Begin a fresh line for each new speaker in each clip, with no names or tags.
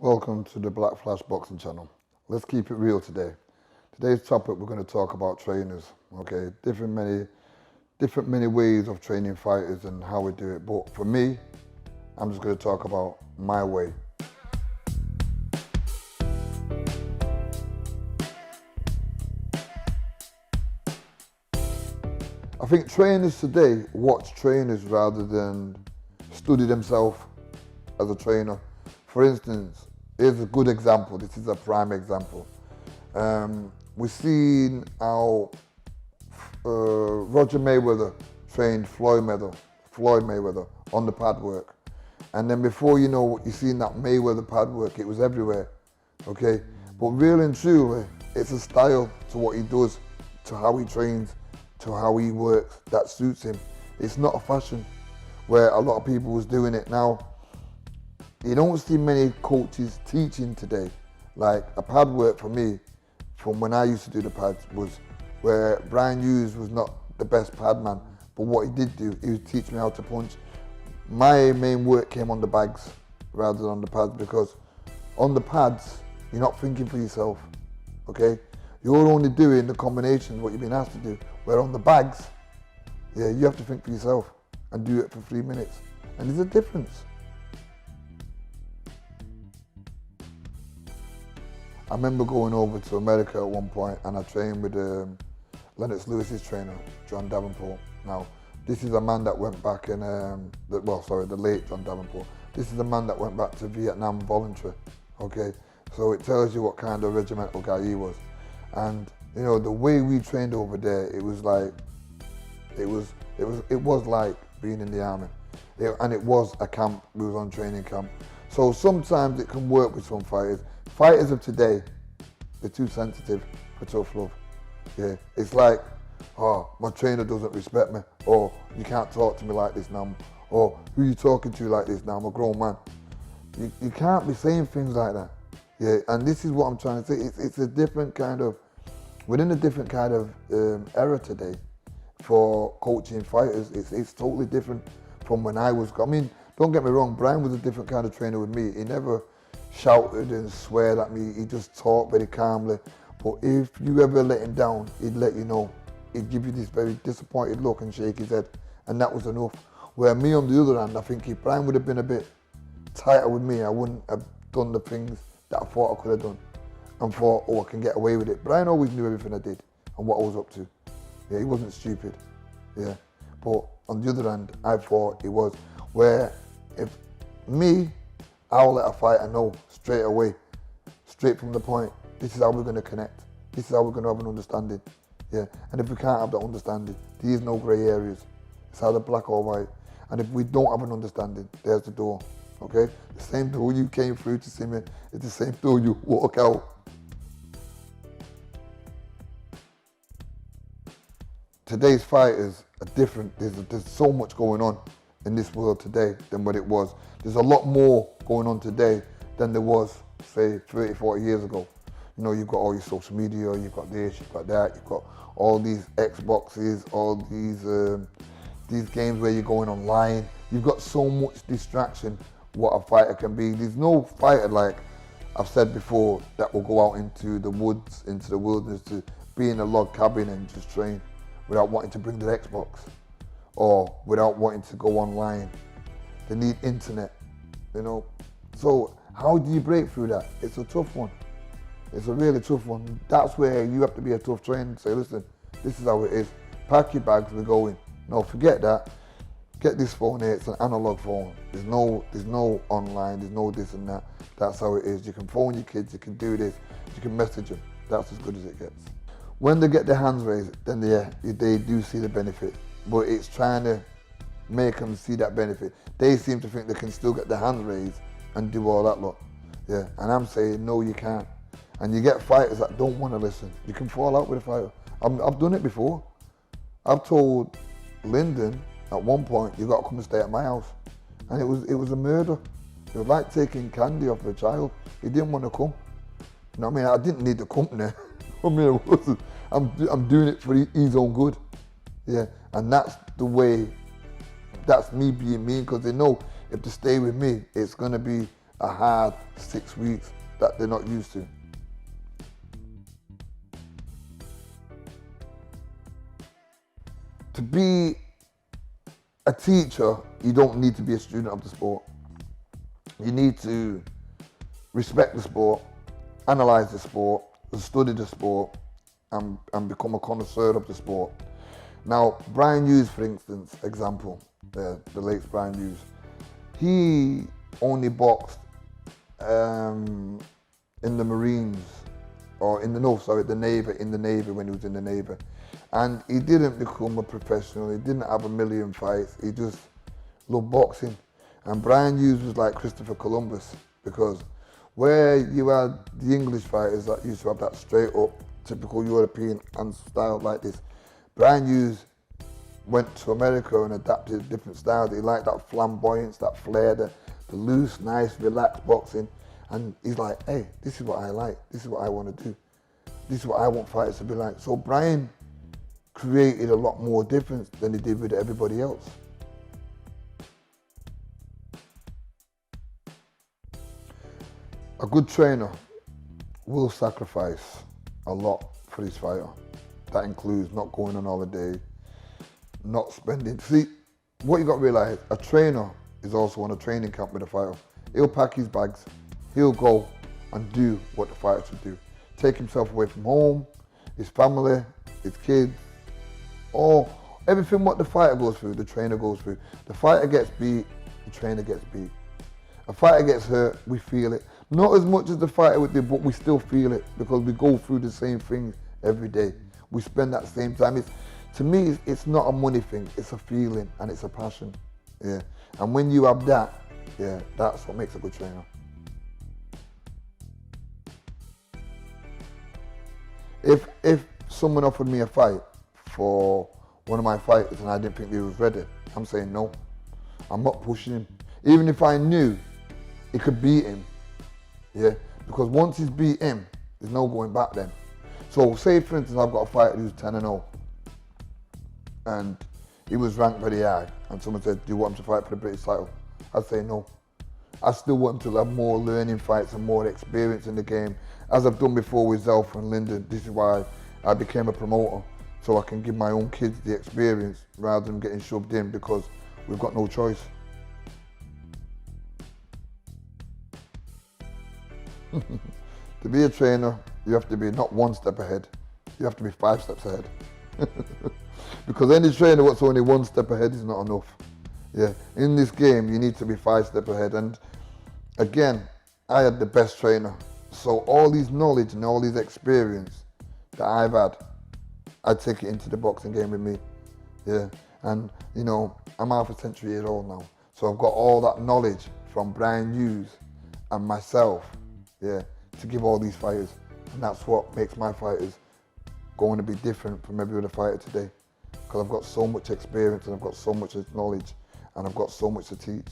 Welcome to the Black Flash Boxing channel. Let's keep it real today. Today's topic, we're going to talk about trainers. Okay, different many ways of training fighters and how we do it. But for me, I'm just going to talk about my way. I think trainers today watch trainers rather than study themselves as a trainer. For instance, here's a good example. This is a prime example. We've seen how Roger Mayweather trained Floyd Mayweather on the pad work. And then before you know what, you've seen that Mayweather pad work, it was everywhere, okay? But really and truly, it's a style to what he does, to how he trains, to how he works, that suits him. It's not a fashion where a lot of people was doing it now. You don't see many coaches teaching today. Like a pad work for me, from when I used to do the pads, was where Brian Hughes was not the best pad man, but what he did do, he would teach me how to punch. My main work came on the bags rather than on the pads, because on the pads, you're not thinking for yourself, okay? You're only doing the combinations, what you've been asked to do. Where on the bags, yeah, you have to think for yourself and do it for 3 minutes. And there's a difference. I remember going over to America at one point and I trained with Lennox Lewis's trainer, John Davenport. Now, this is a man that went back in, the late John Davenport. This is a man that went back to Vietnam voluntary, okay? So it tells you what kind of regimental guy he was. And you know, the way we trained over there, it was like being in the army. And it was a camp, we was on training camp. So sometimes it can work with some fighters. Fighters of today, they're too sensitive for tough love. Yeah, it's like, oh, my trainer doesn't respect me, or you can't talk to me like this now, or who you talking to like this now, I'm a grown man. You can't be saying things like that. Yeah, and this is what I'm trying to say. It's a different kind of, we're in a different kind of era today for coaching fighters. It's totally different from when I was, I mean, don't get me wrong, Brian was a different kind of trainer with me. He never shouted and sweared at me, he just talked very calmly. But if you ever let him down, he'd let you know. He'd give you this very disappointed look and shake his head, and that was enough. Where me on the other hand, I think if Brian would have been a bit tighter with me, I wouldn't have done the things that I thought I could have done and thought, oh, I can get away with it. Brian always knew everything I did and what I was up to. Yeah, he wasn't stupid. Yeah, but on the other hand, I thought he was. Where if me, I'll let a fighter know straight away, straight from the point, this is how we're going to connect. This is how we're going to have an understanding. Yeah, and if we can't have that understanding, there is no grey areas. It's either black or white. And if we don't have an understanding, there's the door. Okay? The same door you came through to see me is the same door you walk out. Today's fighters are different. There's so much going on in this world today than what it was. There's a lot more going on today than there was, say, 30, 40 years ago. You know, you've got all your social media, you've got this, you've got that, you've got all these Xboxes, all these games where you're going online. You've got so much distraction what a fighter can be. There's no fighter, like I've said before, that will go out into the woods, into the wilderness, to be in a log cabin and just train without wanting to bring their Xbox or without wanting to go online. They need internet, you know. So how do you break through that? It's a tough one. It's a really tough one. That's where you have to be a tough trainer and say, listen, this is how it is. Pack your bags, we're going. No, forget that. Get this phone here, it's an analog phone. There's no online, there's no this and that. That's how it is. You can phone your kids, you can do this, you can message them. That's as good as it gets. When they get their hands raised, then they do see the benefit. But it's trying to make them see that benefit. They seem to think they can still get their hands raised and do all that lot. Yeah, and I'm saying, no, you can't. And you get fighters that don't want to listen. You can fall out with a fighter. I've done it before. I've told Lyndon at one point, you got to come and stay at my house. And it was a murder. It was like taking candy off a child. He didn't want to come. You know what I mean? I didn't need the company. I mean, I'm doing it for his own good. Yeah, and that's the way, that's me being me, because they know if they stay with me, it's going to be a hard 6 weeks that they're not used to. To be a teacher, you don't need to be a student of the sport. You need to respect the sport, analyse the sport, study the sport, and become a connoisseur of the sport. Now, Brian Hughes, for instance, example, the late Brian Hughes, he only boxed in the Marines, or in the Navy, when he was in the Navy. And he didn't become a professional, he didn't have a million fights, he just loved boxing. And Brian Hughes was like Christopher Columbus, because where you had the English fighters that used to have that straight up, typical European and style like this, Brian Hughes went to America and adapted a different style. He liked that flamboyance, that flair, the loose, nice, relaxed boxing. And he's like, hey, this is what I like, this is what I want to do. This is what I want fighters to be like. So Brian created a lot more difference than he did with everybody else. A good trainer will sacrifice a lot for his fighter. That includes not going on holiday, not spending. See, what you got to realise, a trainer is also on a training camp with a fighter. He'll pack his bags, he'll go and do what the fighter should do. Take himself away from home, his family, his kids, or everything what the fighter goes through, the trainer goes through. The fighter gets beat, the trainer gets beat. A fighter gets hurt, we feel it. Not as much as the fighter would do, but we still feel it because we go through the same things every day. We spend that same time. To me, it's not a money thing, it's a feeling and it's a passion. Yeah. And when you have that, yeah, that's what makes a good trainer. If someone offered me a fight for one of my fighters and I didn't think he was ready, I'm saying no. I'm not pushing him. Even if I knew he could beat him, yeah, because once he's beat him, there's no going back then. So say for instance I've got a fighter who's 10-0 and he was ranked very high and someone said, do you want him to fight for the British title? I'd say no. I still want him to have more learning fights and more experience in the game. As I've done before with Zelf and Lyndon, this is why I became a promoter, so I can give my own kids the experience rather than getting shoved in because we've got no choice. To be a trainer, you have to be not one step ahead, you have to be 5 steps ahead. Because any trainer what's only 1 step ahead is not enough. Yeah, in this game you need to be 5 steps ahead, and again, I had the best trainer. So all these knowledge and all these experience that I've had, I take it into the boxing game with me. Yeah, and you know, I'm half a century years old now. So I've got all that knowledge from Brian Hughes and myself, yeah, to give all these fighters. And that's what makes my fighters going to be different from every other fighter today. Because I've got so much experience and I've got so much knowledge and I've got so much to teach.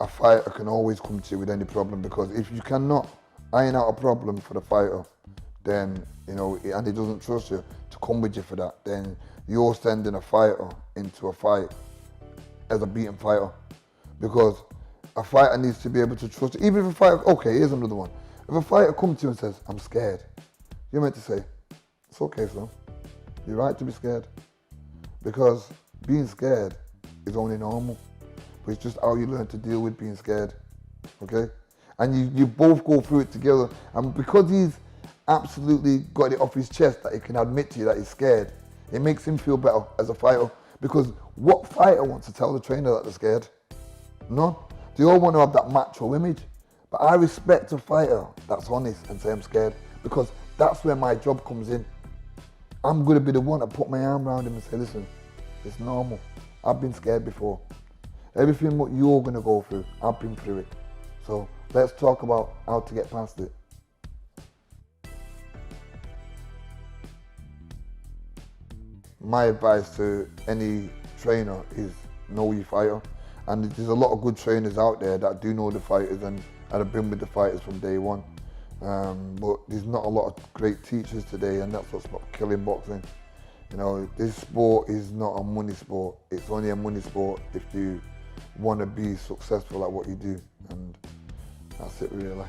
A fighter can always come to you with any problem, because if you cannot iron out a problem for the fighter, then, you know, and he doesn't trust you to come with you for that, then you're sending a fighter into a fight as a beaten fighter. Because a fighter needs to be able to trust you. Even if a fighter, okay, here's another one. If a fighter comes to you and says, I'm scared, you're meant to say, it's okay, son. You're right to be scared. Because being scared is only normal. But it's just how you learn to deal with being scared, okay? And you both go through it together. And because he's absolutely got it off his chest that he can admit to you that he's scared, it makes him feel better as a fighter. Because what fighter wants to tell the trainer that they're scared? None. They all want to have that macho image. But I respect a fighter that's honest and say I'm scared, because that's where my job comes in. I'm going to be the one to put my arm around him and say, listen, it's normal. I've been scared before. Everything what you're going to go through, I've been through it. So let's talk about how to get past it. My advice to any trainer is know your fighter. And there's a lot of good trainers out there that do know the fighters and have been with the fighters from day one. But there's not a lot of great teachers today, and that's what's killing boxing. You know, this sport is not a money sport. It's only a money sport if you want to be successful at what you do, and that's it really.